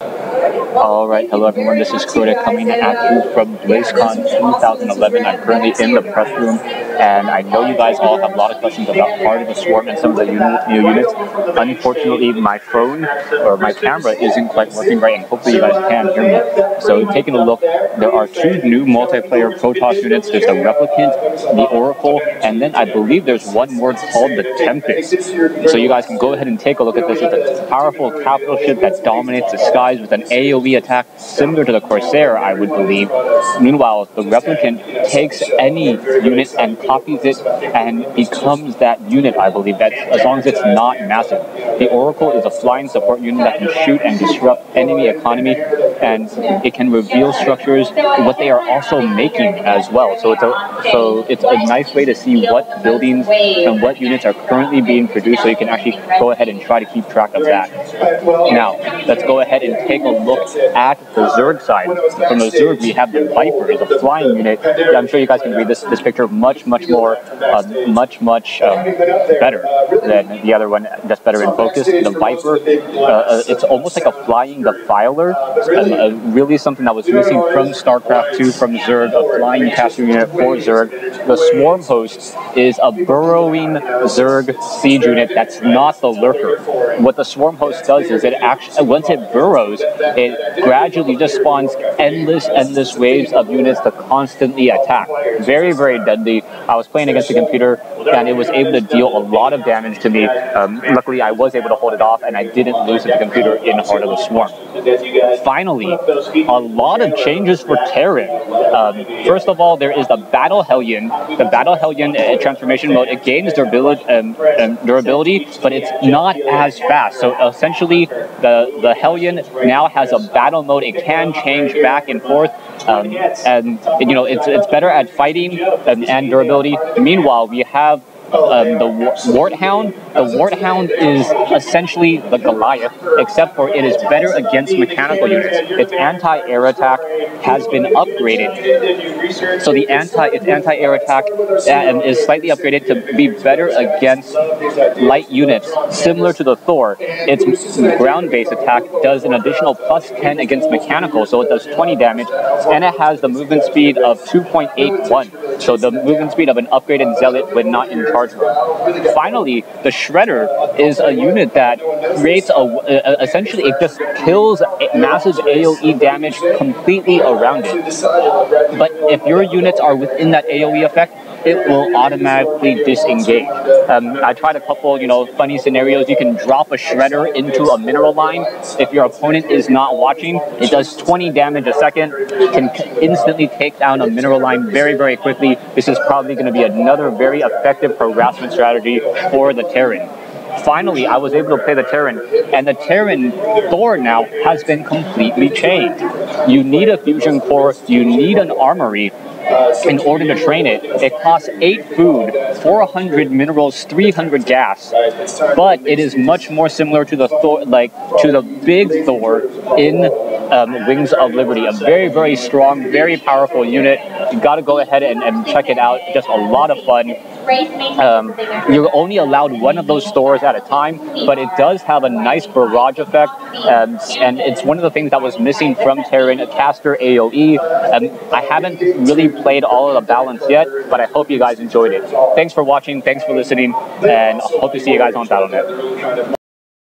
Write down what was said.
Alright, hello everyone, this is Koda coming at you from BlizzCon 2011. I'm currently in the press room, and I know you guys all have a lot of questions about Heart of the Swarm and some of the new units. Unfortunately, my phone, or my camera, isn't quite working right, and hopefully you guys can hear me. So taking a look, there are two new multiplayer Protoss units. There's the Replicant, the Oracle, and then I believe there's one more called the Tempest. So you guys can go ahead and take a look at this. It's a powerful capital ship that dominates the skies with an AoE attack similar to the Corsair, I would believe. Meanwhile, the Replicant takes any unit and copies it and becomes that unit, I believe, that as long as it's not massive. The Oracle is a flying support unit that can shoot and disrupt enemy economy, and it can reveal structures, what they are also making as well. So it's a nice way to see what buildings and what units are currently being produced, so you can actually go ahead and try to keep track of that. Now, let's go ahead and take a look at the Zerg side. From the Zerg, we have the Viper, is a flying unit. I'm sure you guys can read this picture much more, much better than the other one, just better in focus. The Viper, it's almost like a flying defiler, really something that was missing from StarCraft 2, from Zerg, a flying caster unit for Zerg. The Swarm Host is a burrowing Zerg siege unit that's not the Lurker. What the Swarm Host does is it actually, once it burrows, it gradually just spawns endless waves of units to constantly attack. Very deadly. I was playing against the computer, and it was able to deal a lot of damage to me. Luckily, I was able to hold it off, and I didn't lose to the computer in Heart of the Swarm. Finally, a lot of changes for Terran. First of all, there is the Battle Hellion. The Battle Hellion transformation mode, it gains durability, but it's not as fast. So essentially, the Hellion now has a battle mode. It can change back and forth, and you know, it's better at fighting and durability. Meanwhile, we have the Warthound. The Warthound is essentially the Goliath, except for it is better against mechanical units. Its anti-air attack has been upgraded. So its anti-air attack is slightly upgraded to be better against light units, similar to the Thor. Its ground-based attack does an additional +10 against mechanical, so it does 20 damage, and it has the movement speed of 2.81. So the movement speed of an upgraded Zealot when not in charge mode. Finally, the Shredder is a unit that creates essentially it just kills massive AoE damage completely around it. But if your units are within that AoE effect, it will automatically disengage. I tried a couple, funny scenarios. You can drop a Shredder into a mineral line. If your opponent is not watching, it does 20 damage a second. It can instantly take down a mineral line very quickly. This is probably going to be another very effective harassment strategy for the Terran. Finally, I was able to play the Terran, and the Terran Thor now has been completely changed. You need a fusion core, you need an armory in order to train it. It costs 8 food, 400 minerals, 300 gas, but it is much more similar to the Thor, to the big Thor in Wings of Liberty. A very strong, very powerful unit. You got to go ahead and check it out. Just a lot of fun. You're only allowed one of those stores at a time, but it does have a nice barrage effect, and it's one of the things that was missing from Terran, a caster AoE. I haven't really played all of the balance yet, but I hope you guys enjoyed it. Thanks for watching, thanks for listening, and hope to see you guys on Battle.net.